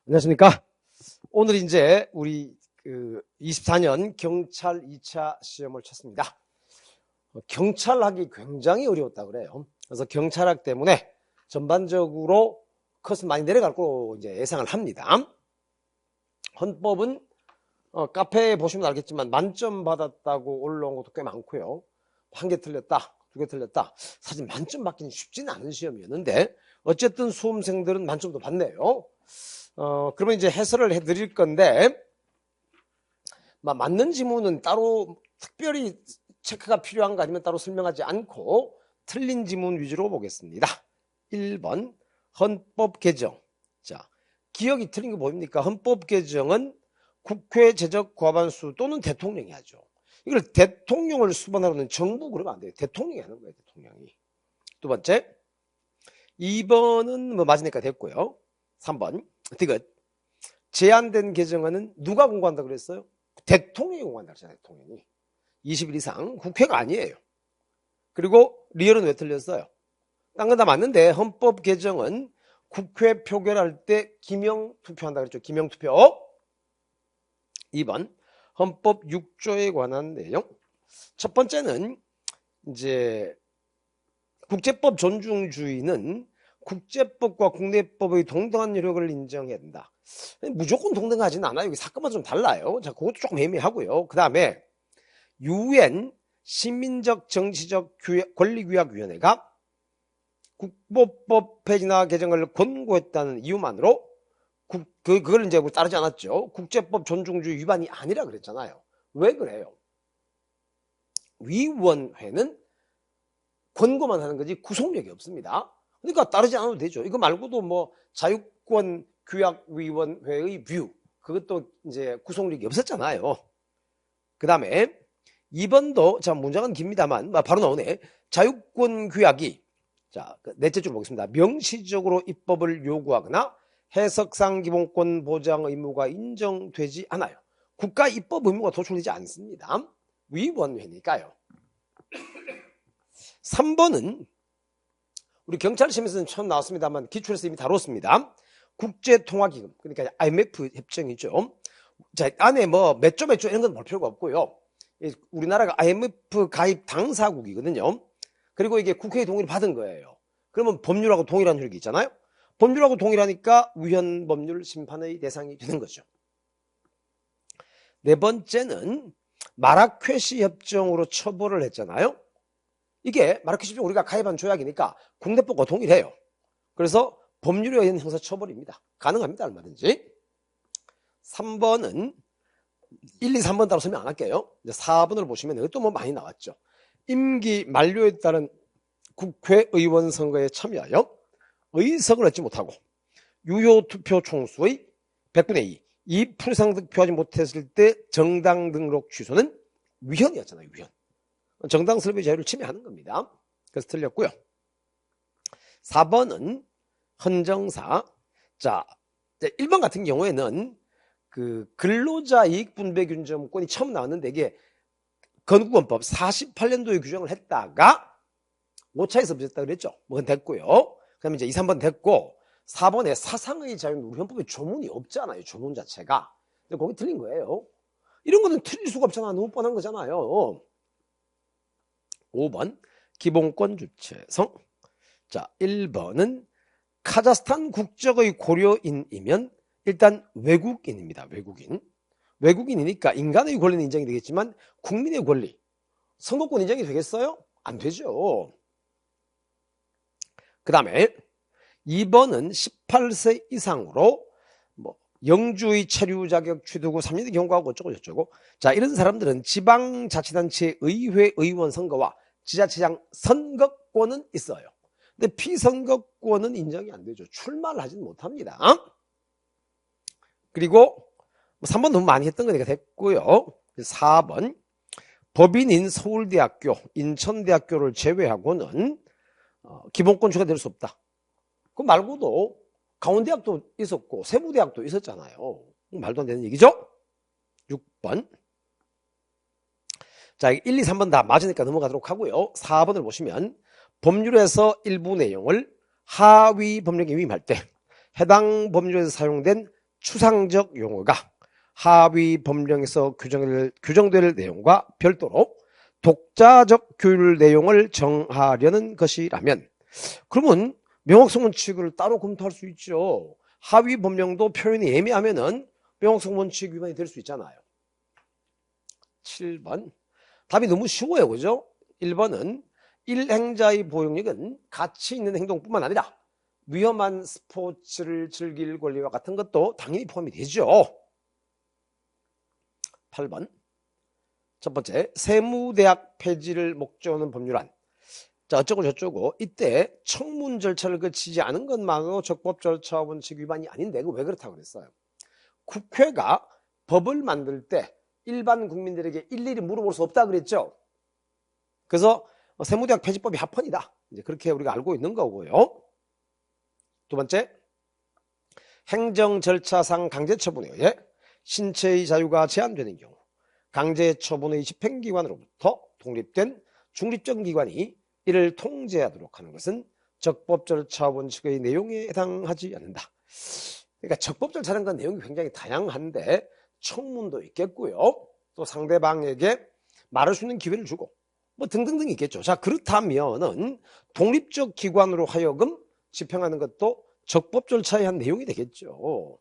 안녕하십니까. 오늘 이제 우리 24년 경찰 2차 시험을 쳤습니다. 경찰학이 굉장히 어려웠다 그래요. 그래서 경찰학 때문에 전반적으로 컷은 많이 내려갈 거로 이제 예상을 합니다. 헌법은 카페에 보시면 알겠지만 만점 받았다고 올라온 것도 꽤 많고요. 한 개 틀렸다, 두 개 틀렸다. 사실 만점 받기는 쉽지는 않은 시험이었는데 어쨌든 수험생들은 만점도 받네요. 그러면 이제 해설을 해드릴 건데, 맞는 지문은 따로 특별히 체크가 필요한가 아니면 따로 설명하지 않고 틀린 지문 위주로 보겠습니다. 1번, 헌법 개정. 자, 기억이 틀린 거 보입니까? 헌법 개정은 국회 제적 과반수 또는 대통령이 하죠. 이걸 대통령을 수반하는 정부 그러면 안 돼요. 대통령이 하는 거예요, 대통령이. 두 번째, 2번은 맞으니까 됐고요. 3번, 디귿. 제한된 개정안은 누가 공고한다 그랬어요? 대통령이 공고한다 그랬잖아요, 대통령이. 20일 이상 국회가 아니에요. 그리고 리얼은 왜 틀렸어요? 딴 건 다 맞는데 헌법 개정은 국회 표결할 때 기명 투표한다 그랬죠. 기명 투표. 2번 헌법 6조에 관한 내용. 첫 번째는 이제 국제법 존중주의는 국제법과 국내법의 동등한 효력을 인정해야 된다. 무조건 동등하지는 않아요. 여기 사건마다 좀 달라요. 자, 그것도 조금 애매하고요. 그 다음에 UN 시민적 정치적 권리규약위원회가 국보법 폐지나 개정을 권고했다는 이유만으로 그걸 이제 따르지 않았죠. 국제법 존중주의 위반이 아니라 그랬잖아요. 왜 그래요? 위원회는 권고만 하는 거지 구속력이 없습니다. 그러니까 따르지 않아도 되죠. 이거 말고도 뭐 자유권 규약위원회의 뷰, 그것도 이제 구속력이 없었잖아요. 그 다음에 2번도 자 문장은 깁니다만 바로 나오네. 자유권 규약이 자 넷째 줄 보겠습니다. 명시적으로 입법을 요구하거나 해석상 기본권 보장 의무가 인정되지 않아요. 국가 입법 의무가 도출되지 않습니다. 위원회니까요. 3번은 우리 경찰 시험에서는 처음 나왔습니다만 기출에서 이미 다뤘습니다. 국제통화기금, 그러니까 IMF 협정이죠. 자, 안에 뭐 몇 조 이런 건 볼 필요가 없고요. 우리나라가 IMF 가입 당사국이거든요. 그리고 이게 국회의 동의를 받은 거예요. 그러면 법률하고 동일한 효력이 있잖아요. 법률하고 동일하니까 위헌 법률 심판의 대상이 되는 거죠. 네 번째는 마라케시 협정으로 처벌을 했잖아요. 이게 마라케시 협정 우리가 가입한 조약이니까 국내법과 동일해요. 그래서 법률에 의한 형사처벌입니다. 가능합니다. 얼마든지. 3번은 1, 2, 3번 따로 설명 안 할게요. 이제 4번을 보시면 이것도 뭐 많이 나왔죠. 임기 만료에 따른 국회의원 선거에 참여하여 의석을 얻지 못하고 유효 투표 총수의 100분의 2 2% 이상 득표하지 못했을 때 정당 등록 취소는 위헌이었잖아요. 위헌. 정당 설립의 자유를 침해하는 겁니다. 그래서 틀렸고요. 4번은 헌정사. 자, 1번 같은 경우에는 그 근로자 이익분배균정권이 처음 나왔는데 이게 건국원법 48년도에 규정을 했다가 5차에서 없어졌다 그랬죠. 뭐 됐고요. 그 다음에 이제 2, 3번 됐고 4번에 사상의 자유는 우리 헌법에 조문이 없잖아요. 조문 자체가. 근데 거기 틀린 거예요. 이런 거는 틀릴 수가 없잖아. 너무 뻔한 거잖아요. 5번 기본권 주체성. 자, 1번은 카자흐스탄 국적의 고려인이면 일단 외국인입니다. 외국인. 외국인이니까 인간의 권리는 인정이 되겠지만 국민의 권리, 선거권 인정이 되겠어요? 안 되죠. 그 다음에 2번은 18세 이상으로 뭐 영주의 체류 자격 취득 후 3년의 경과하고 어쩌고 저쩌고. 자, 이런 사람들은 지방자치단체 의회 의원 선거와 지자체장 선거권은 있어요. 근데 피선거권은 인정이 안 되죠. 출마를 하지는 못합니다. 그리고 3번 너무 많이 했던 거니까 됐고요. 4번 법인인 서울대학교, 인천대학교를 제외하고는 기본권 추가될 수 없다. 그 말고도 강원대학도 있었고 세부대학도 있었잖아요. 말도 안 되는 얘기죠. 6번. 자, 1, 2, 3번 다 맞으니까 넘어가도록 하고요. 4번을 보시면 법률에서 일부 내용을 하위 법령에 위임할 때 해당 법률에서 사용된 추상적 용어가 하위 법령에서 규정될 내용과 별도로 독자적 규율 내용을 정하려는 것이라면, 그러면 명확성 원칙을 따로 검토할 수 있죠. 하위 법령도 표현이 애매하면은 명확성 원칙 위반이 될 수 있잖아요. 7번. 답이 너무 쉬워요. 그죠? 1번은 일행자의 보행력은 가치 있는 행동뿐만 아니라 위험한 스포츠를 즐길 권리와 같은 것도 당연히 포함이 되죠. 8번. 첫 번째, 세무대학 폐지를 목적하는 법률안. 자, 어쩌고 저쩌고. 이때 청문 절차를 거치지 않은 것만으로 적법 절차 원칙 위반이 아닌데, 왜 그렇다고 그랬어요? 국회가 법을 만들 때 일반 국민들에게 일일이 물어볼 수 없다 그랬죠. 그래서 세무대학 폐지법이 합헌이다. 이제 그렇게 우리가 알고 있는 거고요. 두 번째, 행정 절차상 강제 처분에 의해 신체의 자유가 제한되는 경우 강제 처분의 집행기관으로부터 독립된 중립적 기관이 이를 통제하도록 하는 것은 적법 절차 원칙의 내용에 해당하지 않는다. 그러니까 적법 절차라는 건 내용이 굉장히 다양한데 청문도 있겠고요. 또 상대방에게 말할 수 있는 기회를 주고 뭐 등등등 있겠죠. 자, 그렇다면은 독립적 기관으로 하여금 집행하는 것도 적법 절차의 한 내용이 되겠죠.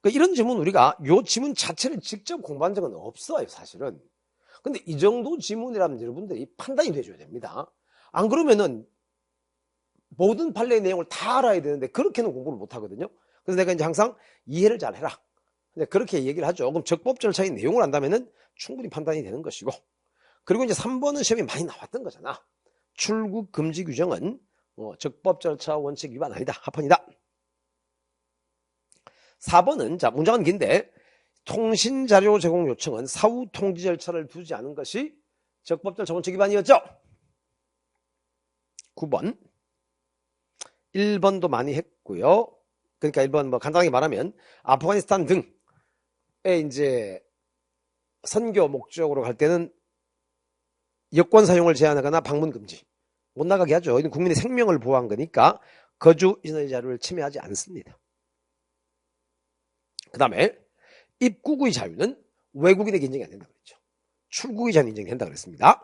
그러니까 이런 지문, 우리가 이 지문 자체를 직접 공부한 적은 없어요, 사실은. 근데 이 정도 지문이라면 여러분들이 판단이 돼줘야 됩니다. 안 그러면은 모든 판례의 내용을 다 알아야 되는데 그렇게는 공부를 못 하거든요. 그래서 내가 이제 항상 이해를 잘 해라. 근데 그렇게 얘기를 하죠. 그럼 적법 절차의 내용을 안다면은 충분히 판단이 되는 것이고. 그리고 이제 3번은 시험이 많이 나왔던 거잖아. 출국 금지 규정은 적법 절차 원칙 위반 아니다. 합헌이다. 4번은, 자, 문장은 긴데, 통신자료 제공 요청은 사후 통지 절차를 두지 않은 것이 적법 절차 원칙 위반이었죠. 9번. 1번도 많이 했고요. 그러니까 1번 뭐 간단하게 말하면 아프가니스탄 등에 이제 선교 목적으로 갈 때는 여권 사용을 제한하거나 방문 금지. 못 나가게 하죠. 이는 국민의 생명을 보호한 거니까 거주 인의 자유를 침해하지 않습니다. 그 다음에 입국의 자유는 외국인에게 인정이 안 된다고 그랬죠. 출국의 자유는 인정이 된다고 그랬습니다.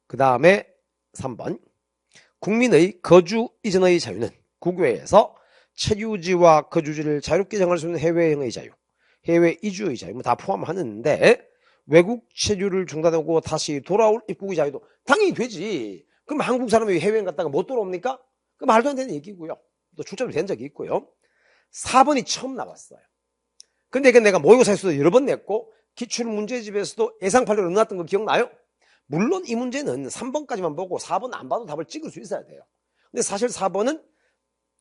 그 다음에 3번. 국민의 거주 이전의 자유는 국외에서 체류지와 거주지를 자유롭게 정할 수 있는 해외여행의 자유, 해외 이주의 자유 뭐 다 포함하는데 외국 체류를 중단하고 다시 돌아올 입국의 자유도 당연히 되지. 그럼 한국 사람이 해외여행 갔다가 못 돌아옵니까? 그 말도 안 되는 얘기고요. 또 출전이 된 적이 있고요. 4번이 처음 나왔어요. 근데 이게 내가 모의고사에서도 여러 번 냈고 기출문제집에서도 예상판례로 넣어놨던 거 기억나요? 물론 이 문제는 3번까지만 보고 4번 안 봐도 답을 찍을 수 있어야 돼요. 근데 사실 4번은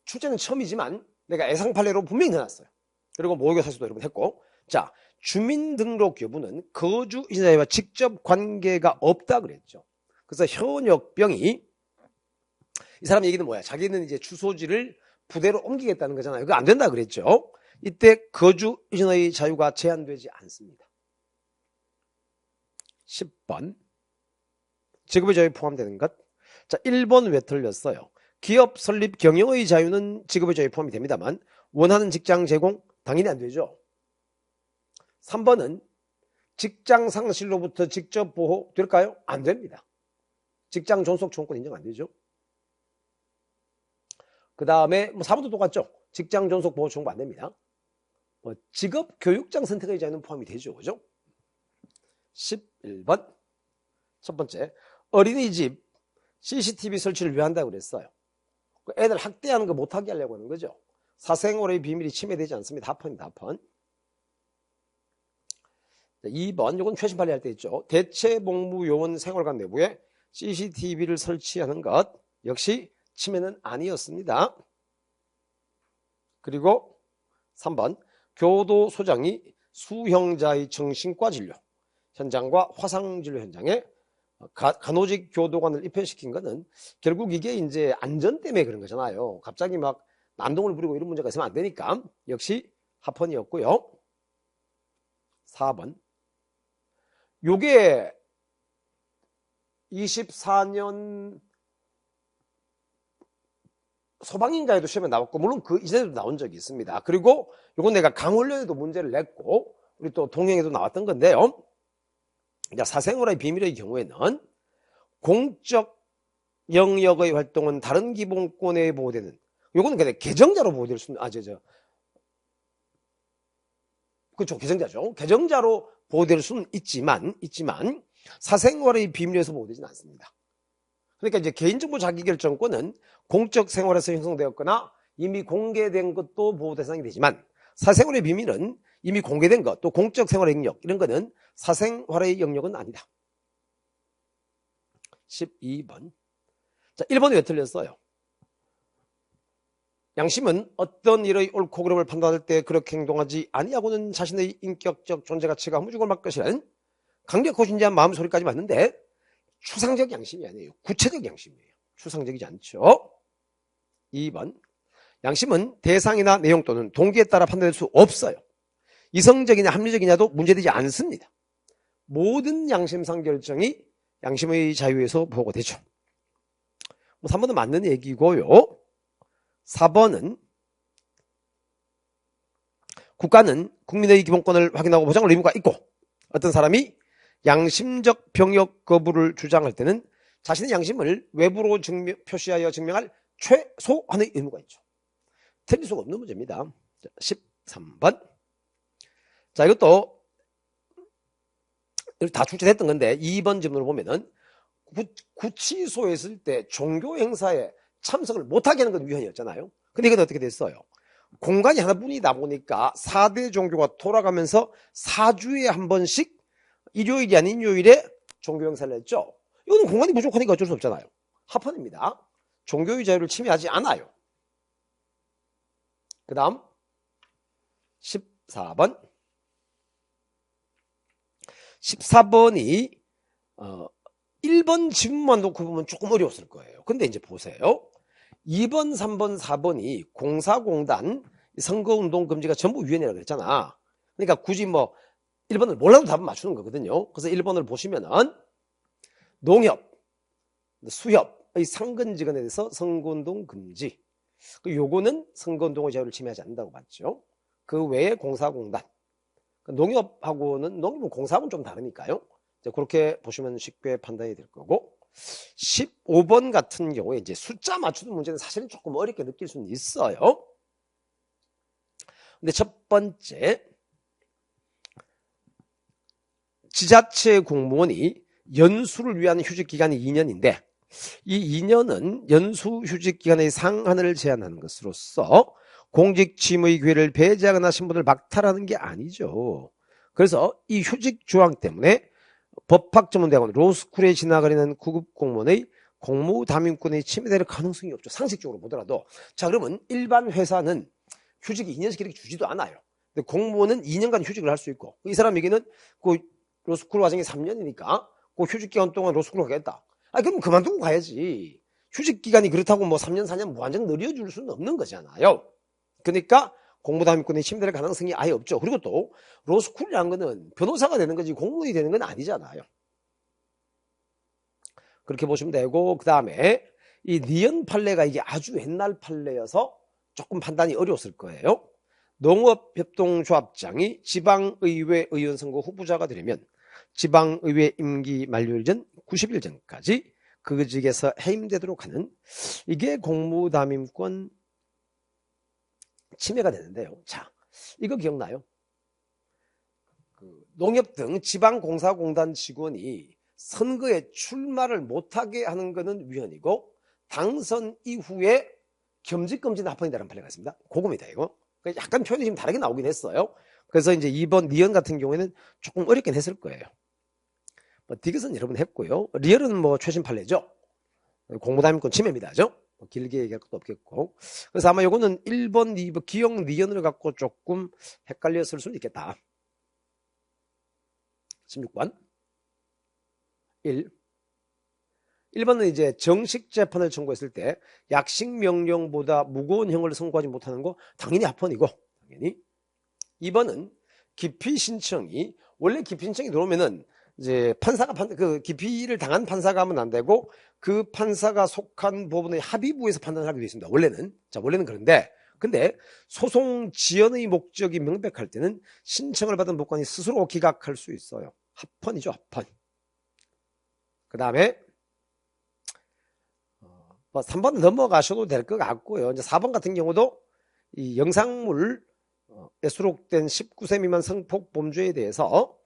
출제는 처음이지만 내가 예상판례로 분명히 넣어놨어요. 그리고 모의고사에서도 여러 번 했고. 자, 주민등록 여부는 거주 인자와 직접 관계가 없다 그랬죠. 그래서 현역병이, 이 사람 얘기는 뭐야? 자기는 이제 주소지를 부대로 옮기겠다는 거잖아요. 그거 안 된다 그랬죠. 이때 거주 이전의 자유가 제한되지 않습니다. 10번. 직업의 자유에 포함되는 것. 자, 1번 왜 틀렸어요? 기업 설립 경영의 자유는 직업의 자유에 포함이 됩니다만 원하는 직장 제공 당연히 안 되죠. 3번은 직장 상실로부터 직접 보호 될까요? 안 됩니다. 직장 존속 청구권 인정 안 되죠. 그 다음에 뭐 4번도 똑같죠. 직장 존속 보호 청구 안 됩니다. 직업 교육장 선택의 자유는 포함이 되죠. 그죠? 11번. 첫 번째, 어린이집 CCTV 설치를 왜 한다고 그랬어요? 애들 학대하는 거 못하게 하려고 하는 거죠. 사생활의 비밀이 침해되지 않습니다. 합헌입니다. 합헌. 2번, 이건 최신 판례 할 때 있죠. 대체복무요원 생활관 내부에 CCTV를 설치하는 것 역시 침해는 아니었습니다. 그리고 3번, 교도소장이 수형자의 정신과 진료 현장과 화상진료 현장에 간호직 교도관을 입회시킨 것은 결국 이게 이제 안전 때문에 그런 거잖아요. 갑자기 막 난동을 부리고 이런 문제가 있으면 안 되니까 역시 합헌이었고요. 4번. 요게 24년 소방인가에도 시험에 나왔고, 물론 그 이전에도 나온 적이 있습니다. 그리고 이건 내가 강원련에도 문제를 냈고, 우리 또 동영에도 나왔던 건데요. 자, 사생활의 비밀의 경우에는 공적 영역의 활동은 다른 기본권에 보호되는, 요거는 그냥 계정자로 보호될 수 있는, 그렇죠. 계정자죠. 계정자로 보호될 수는 있지만, 사생활의 비밀에서 보호되지는 않습니다. 그러니까 이제 개인정보 자기결정권은 공적 생활에서 형성되었거나 이미 공개된 것도 보호 대상이 되지만, 사생활의 비밀은 이미 공개된 것, 또 공적 생활의 영역, 이런 거는 사생활의 영역은 아니다. 12번. 자, 1번이 왜 틀렸어요? 양심은 어떤 일의 옳고 그름을 판단할 때 그렇게 행동하지 아니하고는 자신의 인격적 존재 가치가 무죽을 막 것이라는 강력하고 진지한 마음 소리까지 맞는데, 추상적 양심이 아니에요. 구체적 양심이에요. 추상적이지 않죠. 2번. 양심은 대상이나 내용 또는 동기에 따라 판단할 수 없어요. 이성적이냐 합리적이냐도 문제되지 않습니다. 모든 양심상 결정이 양심의 자유에서 보고되죠. 3번은 맞는 얘기고요. 4번은 국가는 국민의 기본권을 확인하고 보장할 의무가 있고, 어떤 사람이 양심적 병역 거부를 주장할 때는 자신의 양심을 외부로 표시하여 증명할 최소한의 의무가 있죠. 틀릴 수가 없는 문제입니다. 13번. 자, 이것도 다 출제됐던 건데 2번 질문을 보면은 구치소에 있을 때 종교 행사에 참석을 못하게 하는 건 위헌이었잖아요. 근데 이건 어떻게 됐어요? 공간이 하나뿐이다 보니까 4대 종교가 돌아가면서 4주에 한 번씩 일요일이 아닌 요일에 종교 행사를 했죠. 이거는 공간이 부족하니까 어쩔 수 없잖아요. 합헌입니다. 종교의 자유를 침해하지 않아요. 그 다음 14번. 14번이 1번 지문만 놓고 보면 조금 어려웠을 거예요. 근데 이제 보세요. 2번, 3번, 4번이 공사공단 선거운동 금지가 전부 위헌이라고 그랬잖아. 그러니까 굳이 뭐 1번을 몰라도 답은 맞추는 거거든요. 그래서 1번을 보시면은 농협, 수협의 상근지간에 대해서 선거운동 금지. 요거는 선거운동의 자유를 침해하지 않는다고 봤죠. 그 외에 공사공단. 농협은 공사하고는 좀 다르니까요. 그렇게 보시면 쉽게 판단이 될 거고, 15번 같은 경우에 이제 숫자 맞추는 문제는 사실은 조금 어렵게 느낄 수는 있어요. 근데 첫 번째, 지자체 공무원이 연수를 위한 휴직기간이 2년인데 이 2년은 연수 휴직기간의 상한을 제한하는 것으로서 공직 취임의 기회를 배제하거나 신분을 박탈하는 게 아니죠. 그래서 이 휴직 조항 때문에 법학전문대학원 로스쿨에 진학하려는 구급 공무원의 공무 담임권의 침해될 가능성이 없죠. 상식적으로 보더라도. 자, 그러면 일반 회사는 휴직이 2년씩 이렇게 주지도 않아요. 근데 공무원은 2년간 휴직을 할 수 있고, 이 사람에게는 그 로스쿨 과정이 3년이니까 그 휴직 기간 동안 로스쿨을 가겠다. 그럼 그만두고 가야지. 휴직 기간이 그렇다고 뭐 3년, 4년 무한정 늘려줄 수는 없는 거잖아요. 그러니까 공무담임권의 침해될 가능성이 아예 없죠. 그리고 또 로스쿨이라는 거는 변호사가 되는 거지 공무원이 되는 건 아니잖아요. 그렇게 보시면 되고, 그 다음에 이 니은 판례가 이게 아주 옛날 판례여서 조금 판단이 어려웠을 거예요. 농업협동조합장이 지방의회 의원 선거 후보자가 되려면 지방의회 임기 만료일 전 90일 전까지 그 직에서 해임되도록 하는, 이게 공무담임권 침해가 되는데요. 자, 이거 기억나요? 농협 등 지방공사공단 직원이 선거에 출마를 못하게 하는 것은 위헌이고, 당선 이후에 겸직금지는 합헌이라는 판례가 있습니다. 그겁니다, 이거. 약간 표현이 지금 다르게 나오긴 했어요. 그래서 이제 2번 니은 같은 경우에는 조금 어렵긴 했을 거예요. 디귿은 여러분 했고요. 리얼은 뭐 최신 판례죠. 공무담임권 침해입니다. 길게 얘기할 것도 없겠고. 그래서 아마 요거는 1번, 2번 기억 니은을 갖고 조금 헷갈렸을 수는 있겠다. 16번 1번은 이제 정식 재판을 청구했을 때 약식 명령보다 무거운 형을 선고하지 못하는 거 당연히 합헌이고, 당연히. 2번은 기피 신청이, 원래 기피 신청이 들어오면은 이제 판사가 그 기피를 당한 판사가 하면 안 되고 그 판사가 속한 법원의 합의부에서 판단을 하게 되어 있습니다. 원래는. 자, 원래는 그런데 근데 소송 지연의 목적이 명백할 때는 신청을 받은 법관이 스스로 기각할 수 있어요. 합헌이죠, 합헌. 그 다음에 3번 넘어가셔도 될 것 같고요. 이제 4번 같은 경우도 이 영상물에 수록된 19세 미만 성폭 범죄에 대해서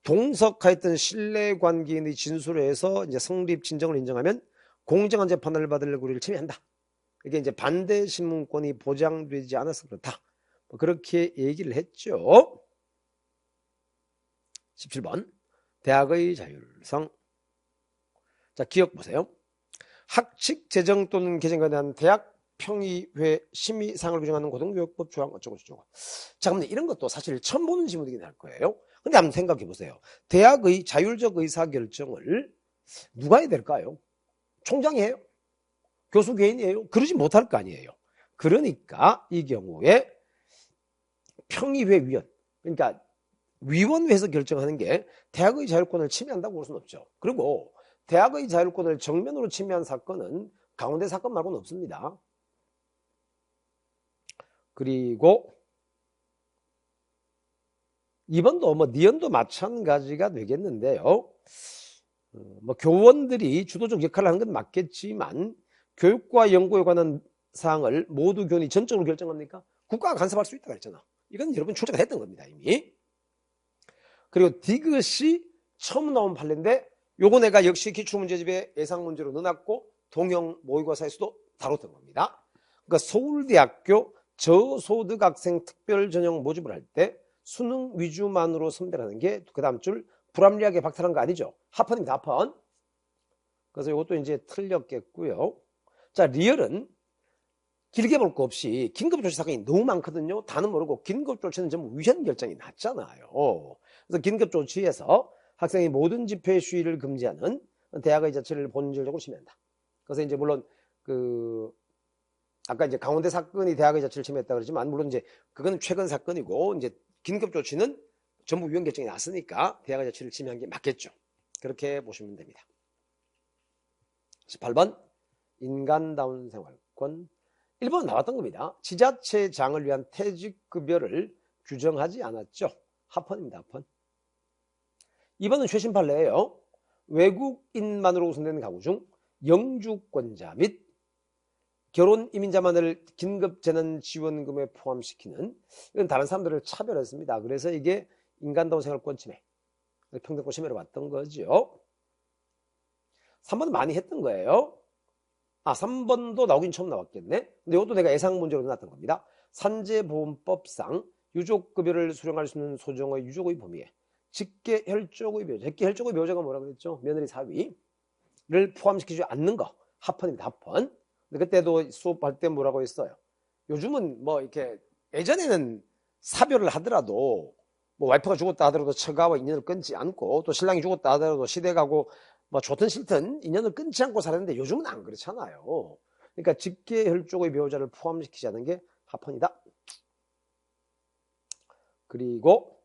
동석하였던 신뢰관계인의 진술에 해서 이제 성립 진정을 인정하면 공정한 재판을 받을 권리를 침해한다. 이게 이제 반대 신문권이 보장되지 않아서 그렇다. 그렇게 얘기를 했죠. 17번 대학의 자율성. 자, 기억 보세요. 학칙 제정 또는 개정에 대한 대학 평의회 심의사항을 규정하는 고등교육법 조항 어쩌고저쩌고. 자, 근데 이런 것도 사실 처음 보는 지문이긴 할 거예요. 근데 한번 생각해 보세요. 대학의 자율적 의사결정을 누가 해야 될까요? 총장이 해요? 교수 개인이에요? 그러지 못할 거 아니에요. 그러니까 이 경우에 평의회 위원, 그러니까 위원회에서 결정하는 게 대학의 자율권을 침해한다고 볼 수는 없죠. 그리고 대학의 자율권을 정면으로 침해한 사건은 강원대 사건 말고는 없습니다. 그리고 2번도 니은도 마찬가지가 되겠는데요. 교원들이 주도적 역할을 하는 건 맞겠지만 교육과 연구에 관한 사항을 모두 교원이 전적으로 결정합니까? 국가가 간섭할 수 있다고 했잖아. 이건 여러분 출제가 됐던 겁니다, 이미. 그리고 디귿이 처음 나온 판례인데 요거 내가 역시 기출문제집에 예상문제로 넣어놨고 동형 모의고사에서도 다뤘던 겁니다. 그러니까 서울대학교 저소득 학생 특별 전형 모집을 할 때 수능 위주만으로 선별하는 게 그 다음 줄 불합리하게 박탈한 거 아니죠? 합헌입니다, 합헌. 그래서 이것도 이제 틀렸겠고요. 자, 리얼은 길게 볼 거 없이 긴급조치 사건이 너무 많거든요. 다는 모르고 긴급조치는 전부 위헌 결정이 났잖아요. 그래서 긴급조치에서 학생이 모든 집회 시위를 금지하는 대학의 자체를 본질적으로 침해한다. 그래서 이제 물론 아까 이제 강원대 사건이 대학의 자체를 침해했다 그러지만 물론 이제 그건 최근 사건이고 이제 긴급조치는 전부 위헌 결정이 났으니까 대학의 자체를 침해한 게 맞겠죠. 그렇게 보시면 됩니다. 18번 인간다운 생활권. 1번 나왔던 겁니다. 지자체장을 위한 퇴직급여를 규정하지 않았죠. 합헌입니다, 합헌. 2번은 최신 판례예요. 외국인만으로 구성되는 가구 중 영주권자 및 결혼 이민자만을 긴급재난지원금에 포함시키는, 이건 다른 사람들을 차별했습니다. 그래서 이게 인간다운 생활권 침해, 평등권 침해로 봤던 거죠. 3번은 많이 했던 거예요. 3번도 나오긴 처음 나왔겠네. 근데 이것도 내가 예상 문제로 넣어놨던 겁니다. 산재보험법상 유족급여를 수령할 수 있는 소정의 유족의 범위에 직계혈족의 배우자, 직계혈족의 배우자가 뭐라 그랬죠? 며느리 사위를 포함시키지 않는 거. 합헌입니다, 합헌. 근데 그때도 수업할 때 뭐라고 했어요? 요즘은 뭐 이렇게 예전에는 사별을 하더라도 뭐 와이프가 죽었다 하더라도 처가와 인연을 끊지 않고 또 신랑이 죽었다 하더라도 시댁하고 뭐 좋든 싫든 인연을 끊지 않고 살았는데 요즘은 안 그렇잖아요. 그러니까 직계혈족의 배우자를 포함시키지 않는 게 합헌이다. 그리고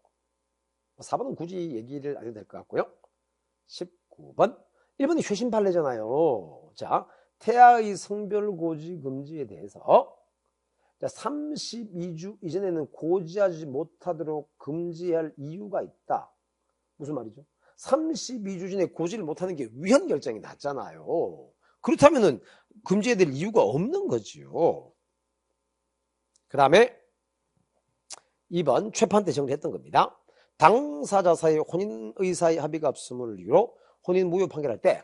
4번은 굳이 얘기를 안 해도 될 것 같고요. 19번 1번이 최신 판례잖아요. 자, 태아의 성별고지 금지에 대해서 32주 이전에는 고지하지 못하도록 금지할 이유가 있다. 무슨 말이죠? 32주 전에 고지를 못하는 게 위헌 결정이 났잖아요. 그렇다면은 금지해야 될 이유가 없는 거지요. 그 다음에 2번 최판 때 정리했던 겁니다. 당사자 사이 혼인의사의 합의가 없음을 이유로 혼인 무효 판결할 때,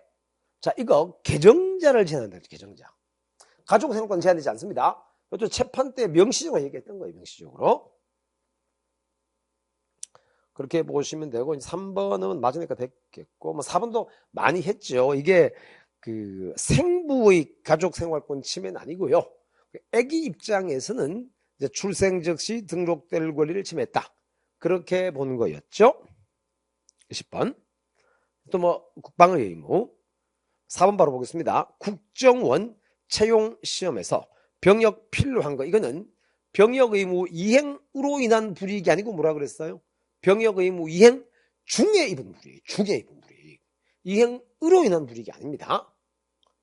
자, 이거 계정자를 제한한다. 계정자. 가족생활권 제한되지 않습니다. 이것도 재판 때 명시적으로 얘기했던 거예요. 명시적으로. 그렇게 보시면 되고, 3번은 맞으니까 됐겠고, 4번도 많이 했죠. 이게 그 생부의 가족생활권 침해는 아니고요. 아기 입장에서는 이제 출생 즉시 등록될 권리를 침해했다. 그렇게 보는 거였죠. 20번. 또 국방의 의무. 4번 바로 보겠습니다. 국정원 채용 시험에서 병역 필요한 거. 이거는 병역 의무 이행으로 인한 불이익이 아니고 뭐라 그랬어요? 병역 의무 이행 중에 입은 불이익, 중에 입은 불이익. 이행으로 인한 불이익이 아닙니다.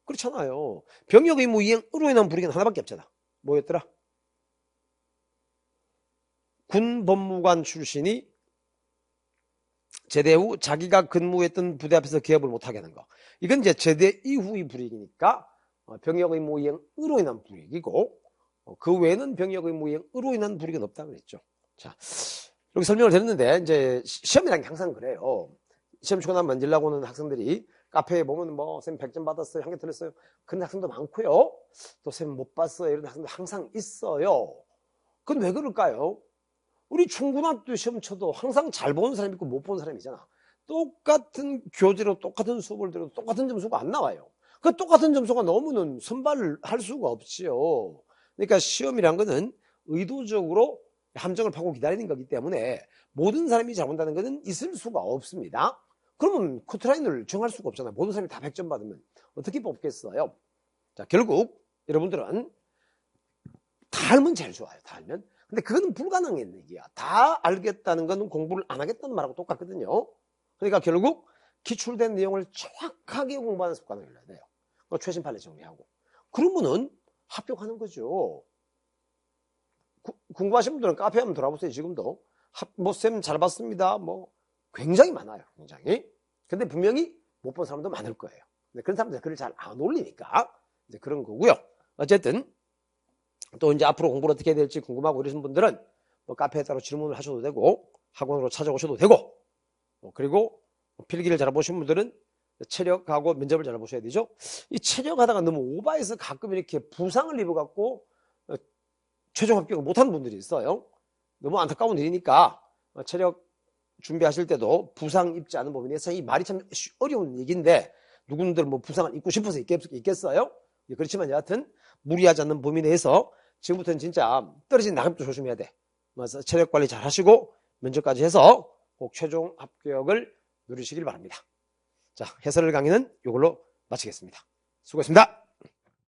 그렇잖아요. 병역 의무 이행으로 인한 불이익은 하나밖에 없잖아. 뭐였더라? 군 법무관 출신이 제대 후 자기가 근무했던 부대 앞에서 기업을 못하게 하는 거. 이건 이제 제대 이후의 불이익이니까 병역 의무 이행으로 인한 불이익이고, 그 외에는 병역 의무 이행으로 인한 불이익은 없다고 그랬죠. 자, 이렇게 설명을 드렸는데, 이제 시험이라는 게 항상 그래요. 시험 치고 나면 만지려고 하는 학생들이 카페에 보면 뭐, 쌤 100점 받았어요, 한 개 틀렸어요. 그런 학생도 많고요. 또 쌤 못 봤어요. 이런 학생도 항상 있어요. 그건 왜 그럴까요? 우리 중고등학교 시험 쳐도 항상 잘 보는 사람이 있고 못 보는 사람이잖아. 똑같은 교재로 똑같은 수업을 들어도 똑같은 점수가 안 나와요. 그 똑같은 점수가 나오면은 선발을 할 수가 없지요. 그러니까 시험이란 거는 의도적으로 함정을 파고 기다리는 거기 때문에 모든 사람이 잘 본다는 것은 있을 수가 없습니다. 그러면 커트라인을 정할 수가 없잖아요. 모든 사람이 다 100점 받으면 어떻게 뽑겠어요? 자, 결국 여러분들은 다 알면 제일 좋아요. 다 알면. 근데 그건 불가능한 얘기야. 다 알겠다는 건 공부를 안 하겠다는 말하고 똑같거든요. 그러니까 결국 기출된 내용을 정확하게 공부하는 습관을 길러야 돼요. 최신 판례 정리하고. 그러면은 합격하는 거죠. 궁금하신 분들은 카페 한번 돌아보세요. 지금도 뭐 쌤 잘 봤습니다. 뭐 굉장히 많아요. 굉장히. 근데 분명히 못 본 사람도 많을 거예요. 근데 그런 사람들 글을 잘 안 올리니까 이제 그런 거고요. 어쨌든 또 이제 앞으로 공부를 어떻게 해야 될지 궁금하고 이러신 분들은 뭐 카페에 따로 질문을 하셔도 되고 학원으로 찾아오셔도 되고, 그리고 필기를 잘 보신 분들은 체력하고 면접을 잘 보셔야 되죠. 이 체력하다가 너무 오버해서 가끔 이렇게 부상을 입어갖고 최종 합격을 못하는 분들이 있어요. 너무 안타까운 일이니까 체력 준비하실 때도 부상 입지 않은 범위 내에서 이 말이 참 어려운 얘기인데 누군들 뭐 부상을 입고 싶어서 있겠어요? 그렇지만 여하튼 무리하지 않는 범위 내에서 지금부터는 진짜 떨어진 낙엽도 조심해야 돼. 그래서 체력 관리 잘 하시고 면접까지 해서 꼭 최종 합격을 누리시길 바랍니다. 자, 해설 강의는 이걸로 마치겠습니다. 수고했습니다.